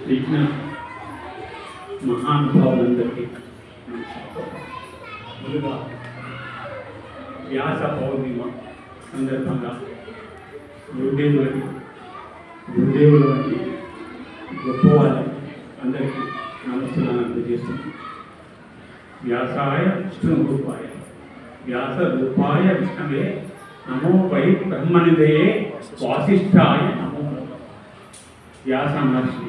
విఘ్న మహానుభావులందరికీ ముందుగా వ్యాస పౌర్ణిమ సందర్భంగా గురుదేవులకి గొప్పవాళ్ళకి అందరికీ నమస్కారాలు అందజేస్తున్నాను. వ్యాసాయ విష్ణు రూపాయ వ్యాస రూపాయ విష్ణవే నమో వై బ్రహ్మనిధయే వాసిష్ఠాయ నమో. వ్యాస మహర్షి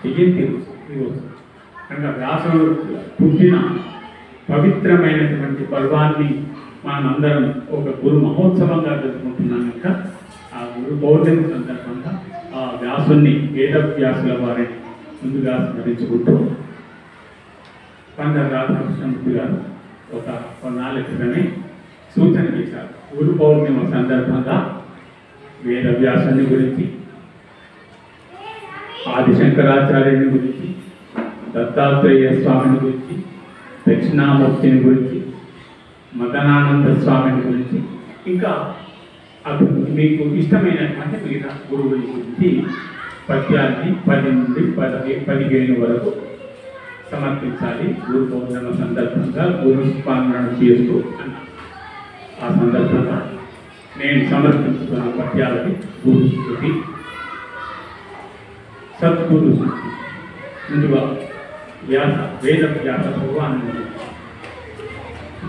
జయంతి ఈరోజు కనుక వ్యాసుడు పుట్టిన పవిత్రమైనటువంటి పర్వాన్ని మనమందరం ఒక గురు మహోత్సవంగా జరుపుకుంటున్నాం. కనుక ఆ గురు పౌర్ణమి సందర్భంగా ఆ వ్యాసుని వేదవ్యాసుల వారిని ముందుగా స్మరించుకుంటూ పండిత రాధాకృష్ణమూర్తి గారు ఒక కొన్నాళ్ళ క్రితమే సూచన చేశారు. గురు పౌర్ణిమ సందర్భంగా వేదవ్యాసుని గురించి, ఆదిశంకరాచార్యుని గురించి, దత్తాత్రేయ స్వామిని గురించి, దక్షిణామూర్తిని గురించి, మదనానంద స్వామిని గురించి, ఇంకా మీకు ఇష్టమైనటువంటి మిగతా గురువుల గురించి పద్యాన్ని 10 నుండి 15 వరకు సమర్పించాలి. గురు పౌర్ణిమ సందర్భంగా గురు స్మరణ చేస్తూ అన్నారు. ఆ సందర్భంగా నేను సమర్పించుకున్న పద్యాలకి గురు స్థుతి, సద్గురు స్థుతి. ముందుగా వేద వ్యాస భగవాను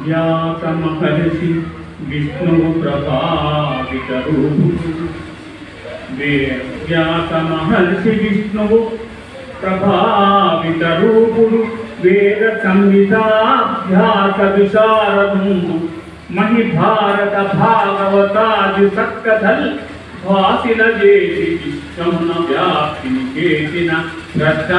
వ్యాస మహర్షి విష్ణువు ప్రభావిత రూపుడు, వ్యాస మహర్షి విష్ణువు ప్రభావిత రూపుడు, వేద సంహితాభ్యాస విశారదు, మహి భారత భాగవతాది సత్కథల్ భాసిల చేసి విశ్వమున వ్యాప్తిని చేసిన శ్రద్ధ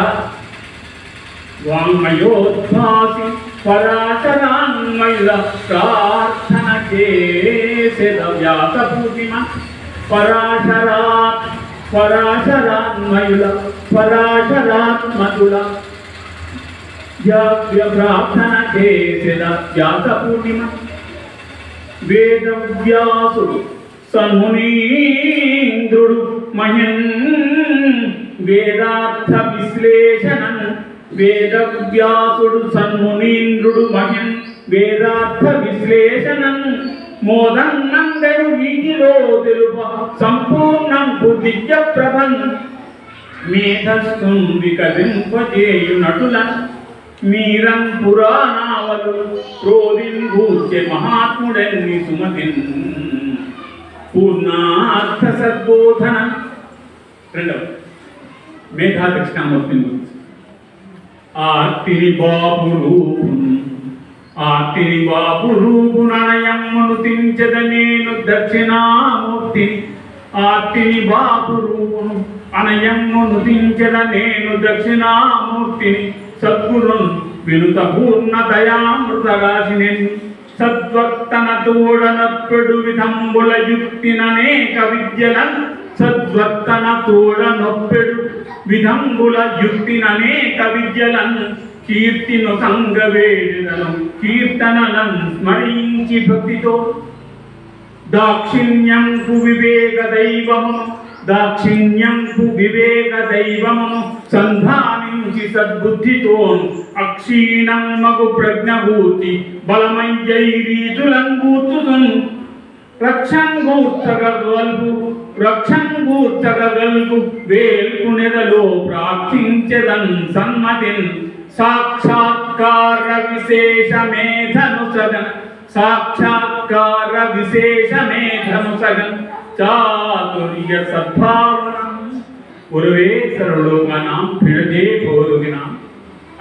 వాంగ్మయోద్భాసి పరాశరాన్మయుల ప్రార్థన చేసేద వ్యాస పూర్ణిమ పరాశరాన్మయుల పరాశరాత్మతుల ప్రార్థన చేసేద వ్యాస పూర్ణిమ. వేదవ్యాసుడు సన్మునీంద్రుడు మహిన్ వేదార్థ విశ్లేషణం, వేదవ్యాసుడు సన్మునీంద్రుడు మహిన్ వేదార్థ విశ్లేషణం, మోదన్నందరు వీటిలో తెలుప సంపూర్ణం దివ్య ప్రభం, మేధస్సు వికసింపజేయు నటులను మీరం పురాణావలు క్రోధింభూత్య మహాత్ముడన్ని సుమతిన్ పూర్ణార్థ సద్బోధన. రెండవ మేధా దక్షిణామూర్తిని గురించి ఆర్తిని బాపు రూపునయమ్మును తించద నేను దక్షిణామూర్తిని, ఆర్తిని బాపు రూపును అనయమ్మును తించద నేను దక్షిణామూర్తిని, సద్గురున్ వినుత పూర్ణ దయామృత రాశిని, సద్వక్తన తోడనొప్పెడు విధంబుల యుక్తిననేక విద్యలన్, సద్వక్తన తోడనొప్పెడు విధంబుల యుక్తిననేక విద్యలన్, కీర్తిను సంగవేడులను కీర్తనలను స్మరించి భక్తితో, దాక్షిణ్యంకు వివేక దైవమును సంధానించి సద్బుద్ధితో అక్షీణం మగు ప్రజ్ఞభూతి బలమయ్యై రీతులంగూర్చుతున్, రక్షంగూర్చగల్గు వేల్కునెదలో ప్రార్థించెదన్ సన్మతిన్, సాక్షాత్కార విశేషమేధను సగన్ చాతుర్య సద్భావనం, గురువే సర్వలోకానాం భిడజే భోరుగినాం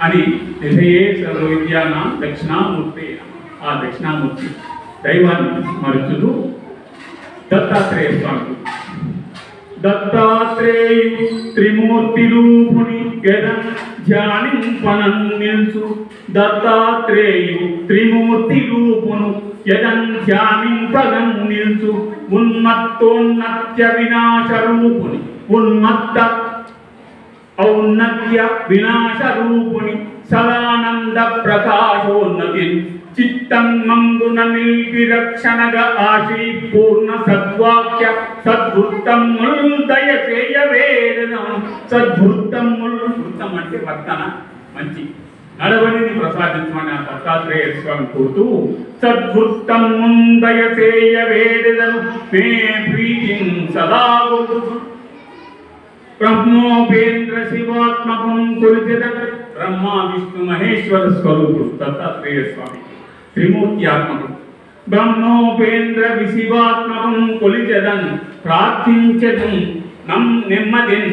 అని నిధయే సర్వ విద్యానాం దక్షిణామూర్తి. ఆ దక్షిణామూర్తి దైవాన్ని స్మరించుతూ దత్తాత్రేయ స్వామి, దత్తాత్రేయు త్రిమూర్తి రూపుని గదం ధ్యానింపనన్ నిల్చు, దత్తాత్రేయు త్రిమూర్తి రూపును యదం ధ్యానింపగన్ నిల్చు, ఉన్మత్తోన్నత్య వినాశ రూపుని ఔన్నత్య వినాశ రూపుని, సదానంద ప్రకాశోన్నతి చిత్తం నందున నిల్పి రక్షణగా ఆశీ పూర్ణ సద్వాక్య సద్వృత్తముల్ దయచేయ వేదనం సద్వృత్తముల్ వృత్తం అంటే వర్తన మంచి నడవడిని ప్రసాదించమని ఆ దత్తాత్రేయ స్వామి కోరుతూ సద్వృత్తముం దయచేయ వేదనం మే ప్రీతిం సదా గొల్తుతు బ్రహ్మోపేంద్ర శివాత్మకం కొలిచెద బ్రహ్మ విష్ణు మహేశ్వర స్వరూపుడు దత్తాత్రేయ స్వామి త్రిమూర్తి ఆత్మకం బ్రహ్మోపేంద్ర విశివాత్మకం కొలిచెదన్ ప్రార్థించదం నెమ్మదిన్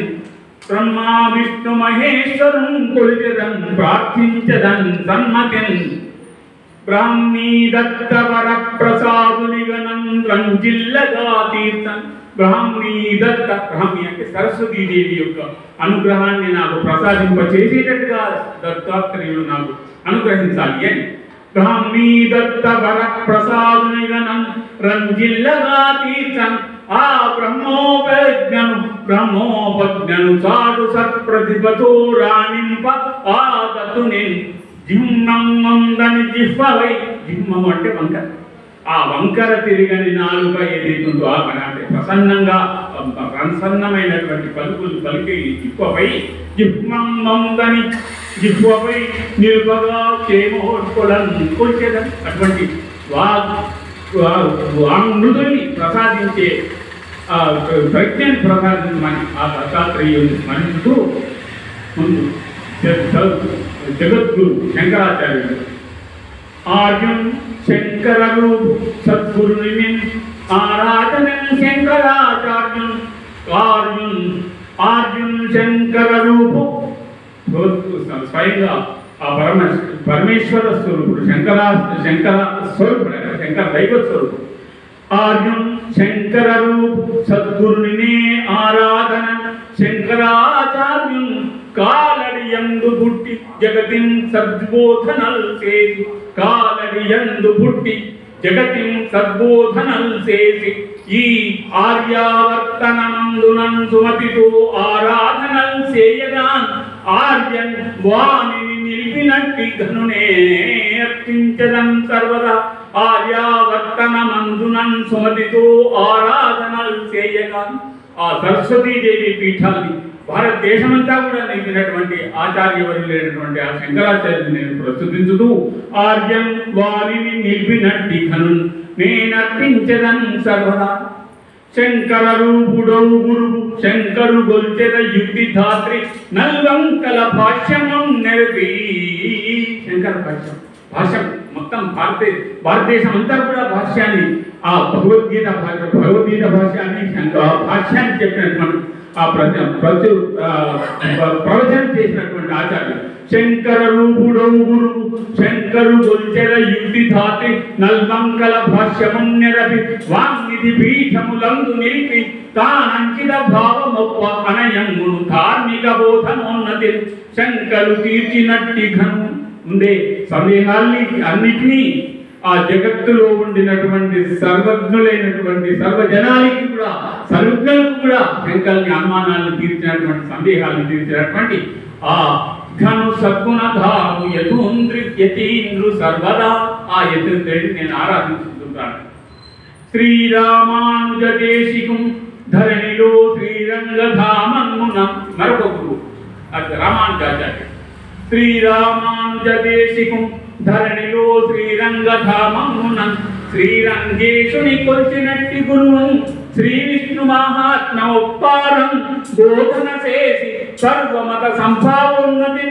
బ్రహ్మ విష్ణు మహేశ్వరం కొలిచెదన్ ప్రార్థించదన్ సన్మతిన్ బ్రాహ్మీ దత్త వర ప్రసాదునిగనం రంజిల్లగా తీర్థం బ్రాహ్మీ దత్త బ్రాహ్మి అంటే సరస్వతీదేవి యొక్క అనుగ్రహాన్ని నాకు ప్రసాదింపచేసేటట్టుగా దత్తాత్రేయుడు నాకు అనుగ్రహించాలి అని బ్రాహ్మీ దత్త వర ప్రసాదునిగనం రంజిల్లగా తీర్థం ఆ బ్రహ్మోపజ్ఞను చాడు సత్ప్రతిభతో రాణింప ఆ దత్తుని జిహ్మం మందని జిహ్వవై జిహ్మం అంటే వంకర ఆ వంకర తిరిగని నాలుక ఏదైతుందో ఆ అంటే ప్రసన్నమైనటువంటి పలుకులు పలికి జిహ్వపై జిహ్మం మందని జిహ్వపై నిలుపగా క్షేమోత్కులను కొలిచేదని అటువంటి వాంగ్మృతుల్ని ప్రసాదించే ప్రజ్ఞని ప్రసాదించమని ఆ దత్తాత్రేయుని స్మరించుతూ ముందు జగద్గురు శంకరాచార్యుడు ఆర్యున్ శంకర రూపు సద్గురుని ఆరాధన శంకరాచార్యున్ ఆర్యున్ శంకర రూపు స్వయంగా ఆ పరమేశ్వర స్వరూపుడు శంకర స్వరూపుడు శంకర దైవ స్వరూపుడు ఆర్యున్ శంకర రూపు సద్గురుని ఆరాధన శంకరాచార్యున్ కాలడియందు పుట్టి జగతిన్ సద్బోధనల్ చేసి కాలడియందు పుట్టి జగతిన్ సద్బోధనల్ చేసి ఈ ఆర్యావర్తననందునం సుమతితో ఆరాధనల్ చేయగాన్ ఆర్యన్ వాణిని నిలిపినట్టి ఘనునే అర్పించదం సర్వదా ఆర్యావర్తననందునం సుమతితో ఆరాధనల్ చేయగాన్ ఆ సరస్వతీదేవి పీఠాన్ని భారతదేశమంతా కూడా నిలిపినటువంటి ఆచార్యవర్యులైనటువంటి ఆ శంకరాచార్యుని నేను ప్రస్తుతించుతూ ఆర్యం వారిని నిలిపినట్టి ఘను నేనర్పించదన్ సర్వదా శంకర రూపుడౌ గురువు శంకరు గొల్చెద యుక్తి ధాత్రి నల్వంకల భాష్యమం నెరపి శంకర భాష్యం మొత్తం భారతదేశం అంతా కూడా భాష్యాన్ని ఆ భగవద్గీత భాష్యాన్ని భాష్యాన్ని చెప్పినటువంటి ఆ ప్రవచనం చేసినటువంటి ఆచార్యులు శంకర రూపుడౌ గురువు శంకరు గొల్చెద యుక్తి ధాత్రి నల్మంగళ భాష్యమున్నెరపి వాంగిది పీఠములందు నిలిపి తానంకిత భావమొప్ప అనయమును ధార్మిక బోధమోన్నతి శంకరు తీర్చినట్టి ఘను ఉండే సందేహాల్ని అన్నిటినీ ఆ జగత్తులో ఉండినటువంటి సర్వజ్ఞులైనటువంటి సర్వజనానికి కూడా సర్వజ్ఞులకు కూడా శంకరుని అనుమానాలను తీర్చినటువంటి సందేహాలను తీర్చినటువంటి ఆ ఘను సద్గుణధాము యతీంద్రు సర్వదా ఆ యతీంద్రుడిని నేను ఆరాధించుకుంటాను శ్రీరామానుజ దేశికం ధరణిలో శ్రీరంగధామన్మున మరొక గురువు రామానుజాచార్య శ్రీరామానుజ దేశికం ధరణిలో శ్రీరంగధామమున శ్రీరంగేశుని కొలిచినట్టి గురువు శ్రీ విష్ణు మహాత్మ ఉప్పారం బోధన చేసి సర్వమత సంభావోన్నతి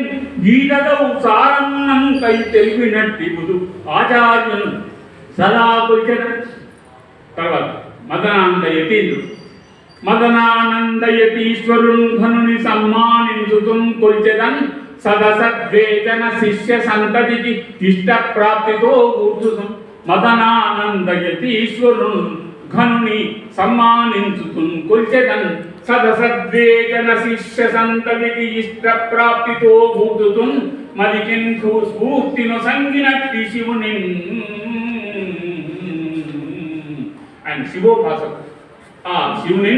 గీతదౌ సారన్నంకై తెలిపినట్టి గురు ఆచార్యులు సదా కొలిచిన తర్వాత మదనానందయతీశ్వరున్ ఘనుని సమ్మానించుతుం కొలిచెదన్ సదసద్వేదన శిష్య సంతతికి ఇష్ట ప్రాప్తితో కూర్చుతం మదనానందయతీశ్వరున్ ఘనుని సమ్మానించుతుం కొలిచెదన్ సదసద్వేదన శిష్య సంతతికి ఇష్ట ప్రాప్తితో కూర్చుతుం మదికిన్ స్ఫూర్తిను సంగినట్టి శివుని ఆయన శివోపాసకుడు ఆ శివుని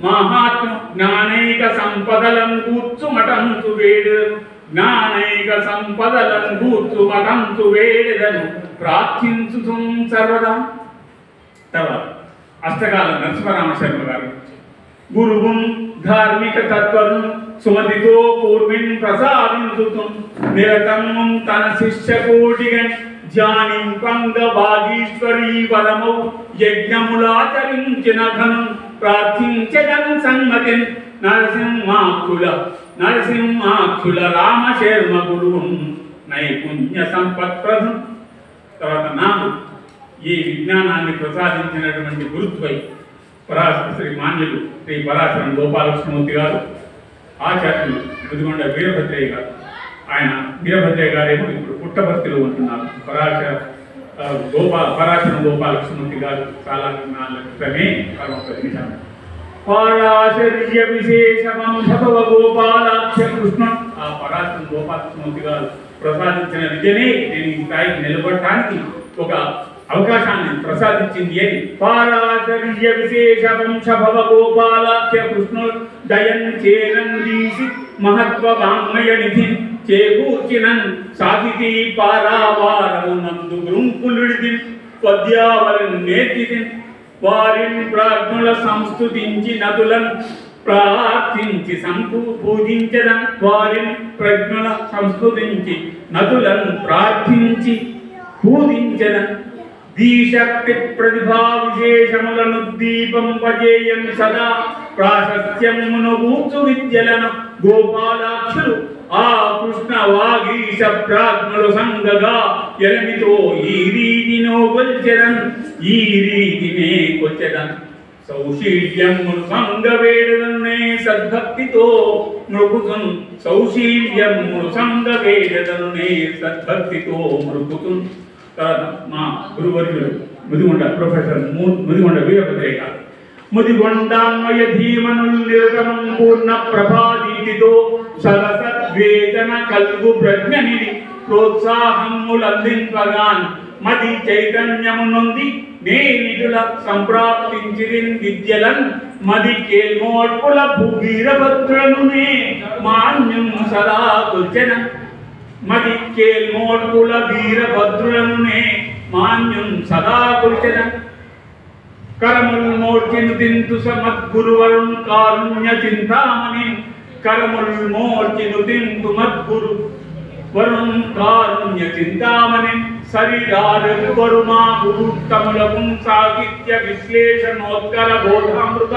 మహాత్మ జ్ఞానైక సంపదలం కూర్చు మటంచు వేడు జ్ఞానైక సంపదలను భూతు మతంతు వేడెదను ప్రార్థించు సర్వదా. తర్వాత అష్టకాల నరసింహరామ శర్మ గారు గురువున్ ధార్మిక తత్వను సుమతితో పూర్విన్ ప్రసాదించుతు నిరతం తన శిష్య కోటిగన్ ధ్యానింపంగ భాగీశ్వరీ వరమౌ యజ్ఞములాచరించిన ఘనం ప్రార్థించదన్ సన్మతిన్ నరసింహాక్షుల రామశర్మ గురువున్ నైపుణ్య సంపత్ప్రదం. తర్వాత నాకు ఈ విజ్ఞానాన్ని ప్రసాదించినటువంటి గురుత్వై శ్రీ మాన్యులు శ్రీ పరాశరం గోపాలకృష్ణమూర్తి గారు, ఆచార్యులు ముదిగొండ వీరభద్రయ్య గారు. ఆయన వీరభద్రయ్య గారేమో ఇప్పుడు పుట్టపర్తిలో ఉంటున్నారు. పరాశరం గోపాలకృష్ణమూర్తి గారు చాలా నాలుగు క్రితమే పరమపదించారు. పరాశర్య విశేషవంశవ గోపాలాక్ష కృష్ణ, ఆ పరాశరం గోపాలకృష్ణమూర్తి గారు ప్రసాదించిన విద్యనే నేను ఈ స్థాయికి నిలబడటానికి ఒక అవకాశాన్ని ప్రసాదించింది అని. పరాశర్య విశేష వంశభవ గోపాలాఖ్య కృష్ణుడు దయన్ చేరందీసి మహత్వ వాంగ్మయ నిధి చేకూర్చినన్ సాహితీ పారావారమునందు గృంకులుడిది పద్యావలను నేర్చిది వారిని ప్రాజ్ఞుల సంస్తుతించి నదులను ప్రార్థించి పూజించదన్. వారిని ప్రజ్ఞుల సంస్కృతించి నదులను ప్రార్థించి పూజించదన్. దీశక్తి ప్రతిభా విశేషములను దీపంపజేయం సదా ప్రాశస్త్యమును గూర్చు విద్యలను గోపాలాక్షులు ఆ కృష్ణ వాగీశ ప్రాజ్ఞులు సంగగా ఎలమితో ఈ రీతినో కొల్చెదన్, ఈ రీతినే కొల్చెదన్. సౌశీల్యమును సంగవేడదన్నే సద్భక్తితో మృకుతున్, సౌశీల్యమును సంగవేడదన్నే సద్భక్తితో మృకుతున్. మా గురువర్యులు ముదిగొండ ప్రొఫెసర్ ముదిగొండ వీరభద్రయ్య గారు ముదిగొండాన్వయ ధీమనుల్ నిర్గమం పూర్ణ ప్రభాదీతితో సరసద్వేదన కల్గు ప్రజ్ఞనిది ప్రోత్సాహములందింపగాన్ మది చైతన్యమునుంది నేనిటుల సంప్రాప్తించిరిన్ విద్యలన్ మది కేల్మోడ్పుల భూవీరభద్రనునే మాన్యం సదా కొల్చెన. మది కేల్మోడ్పుల వీరభద్రులనునే మాన్యం సదా కొల్చెన. కరముల్ మోర్చిను తింతు మద్గురువరుణ్ కారుణ్య చింతామణి, కరముల్ మోర్చిను తింతు మద్గురు వరుణ్ కారుణ్య చింతామణి. శరీరారు మా గురుత్తములకు సాహిత్య విశ్లేషణోత్కర బోధామృత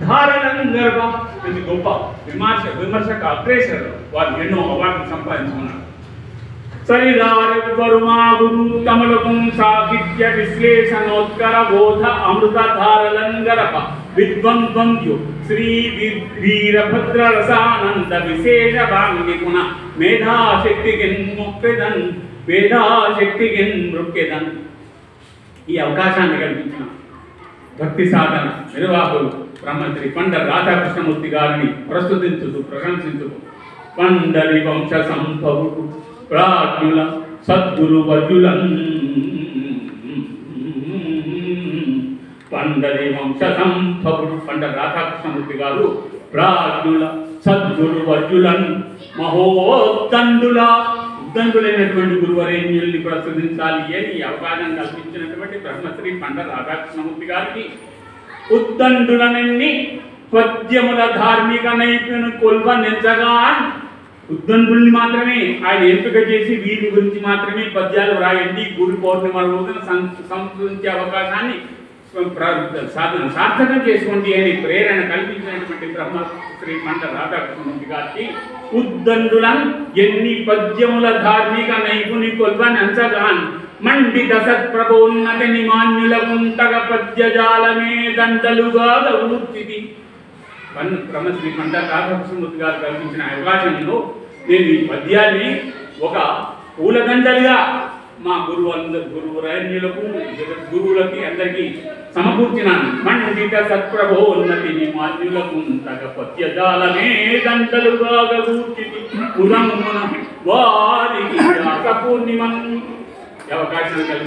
ధారణం గర్భం. ఇది గొప్ప విమర్శక అగ్రేసర్, వారు ఎన్నో అవార్డులు సంపాదించుకున్నారు. శరీరారు మా గురుత్తములకు సాహిత్య విశ్లేషణోత్కర బోధ అమృత ధారణం గర్భ విద్వంద్వంద్యు శ్రీ వీరభద్ర రసానంద విశేష భాంగికుణ మేధాశక్తికిన్ ముక్తిదన్, మేధాశక్తికిన్ మృక్యదన్. ఈ అవకాశాన్ని కల్పించిన భక్తి సాధన నిర్వాహకులు బ్రహ్మశ్రీ పండ రాధాకృష్ణమూర్తి గారిని ప్రస్తుతించుతూ ప్రశంసించుతూ పండరి వంశ సంభవుడు ప్రాజ్ఞుల సద్గురు వర్యులన్, పండరి వంశ సంభవుడు పండ రాధాకృష్ణమూర్తి గారు ప్రాజ్ఞుల సద్గురు వర్యులన్ మహోద్దండుల ఉద్దండులైనటువంటి గురువరేణ్యుల్ని ప్రస్తుతించాలి అని అవకాశం కల్పించినటువంటి బ్రహ్మశ్రీ పండ రాధాకృష్ణమూర్తి గారికి ఉద్దండులనన్ని పద్యముల ధార్మిక నైపుణ్యం కొల్వనించగా ఉద్దండుల్ని మాత్రమే ఆయన ఎంపిక చేసి వీరి గురించి మాత్రమే పద్యాలు వ్రాయండి, గురు పౌర్ణిమ రోజున సంస్కృతించే అవకాశాన్ని సార్థకం చేసుకోండి అని ప్రేరణ కల్పించినటువంటి బ్రహ్మశ్రీ పండ రాధాకృష్ణమూర్తి గారికి ఉద్దండులను ఎన్ని పద్యముల ధార్మిక నైపుణి కొల్వనంచగాన్ మండిత సత్ప్రభోన్నతిని మాన్యుల కుంటగ పద్యజాలమే దండలుగా గౌర్చితి. బ్రహ్మశ్రీ పండ రాధాకృష్ణమూర్తి గారు కల్పించిన అవకాశంలో నేను ఈ పద్యాన్ని ఒక పూలదండలుగా మా గురువురైన్యులకు జగద్గురువులకి అందరికీ సమకూర్చినాను. మండిత సత్ప్రభోన్నతిని మాన్యులకు తగ పద్యజాలమే దండలుగా గౌర్చితి పురమున వారికి పూర్ణిమ అవకాశం